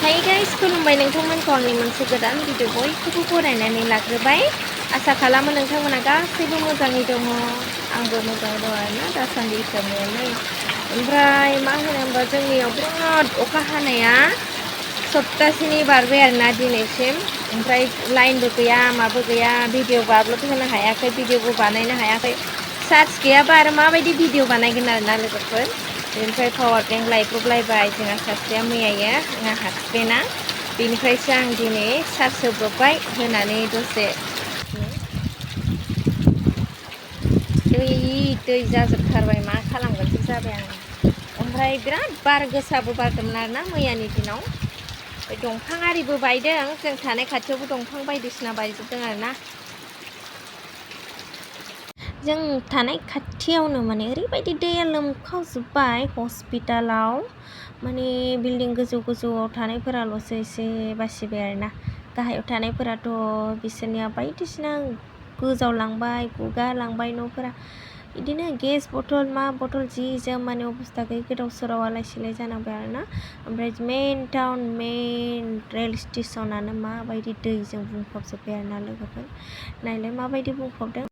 Hai guys, खुलुमबाय नोंथांमोनखौ आंनि मोनसे गोदान भिडिअ बयखौबो बरायनानै लाग्रोबाय। आसा खालामो नोंथांमोना गासैबो मोजाङै दङ। आंबो मोजाङै दं आरोना दासान्दि इसोरनि ओमफ्राय मा होनोबा जोंनियाव बिराद अखा हानाया सप्तासेनि बारबाय आरोना दिनैसिम। ओमफ्राय लाइनबो गैया माबो गैया, भिडिअबो आपल'ड होनो हायाखै, भिडिअबो बानायनो हायाखै। चार्ज गैयाबा आरो माबायदि भिडिअ बानायगोन आरोना लोगोफोर। बेनिफ्राय पावार बेंक लायब्रबलायबाय जोंहा सासेया मैयायो आंहा हासबेन्डआ। बेनिफ्रायसो आं दिनै चार्ज होब्रबबाय, होनानै दसे दै जाजोबथारबाय, मा खालामगोनसो जाबाय आं। ओमफ्राय बिराद बार गोसाबो बारदोंमोन आरोना मैयानि दिनाव। दंफां आरिबो बायदों, जों थानाय खाथियावबो दंफां बायदिसिना बायजोबदों आरोना। जों थानाय खाथियावनो माने ओरैबायदि दैया लोमखावजोब्बाय हस्पिटालाव, माने बिल्डिं गोजौ गोजौआव थानायफोराल'सो एसे बासिबाय आरोना। गाहायाव थानायफोराथ' बिसोरनिया बायदिसिना गोजावलांबाय, गुगालांबाय न'फोरा। बिदिनो गेस बथल मा बथल जि जोम माने अबस्था गैयै गोदाव सोराव आलाय सिलाय जानांबाय आरोना। ओमफ्राय मेन टाउन मेन रेल स्टेसनानो माबायदि दैजों बुंफबजोब्बाय आरोना लोगोफोर। नायलाय माबायदि बुंफबदों।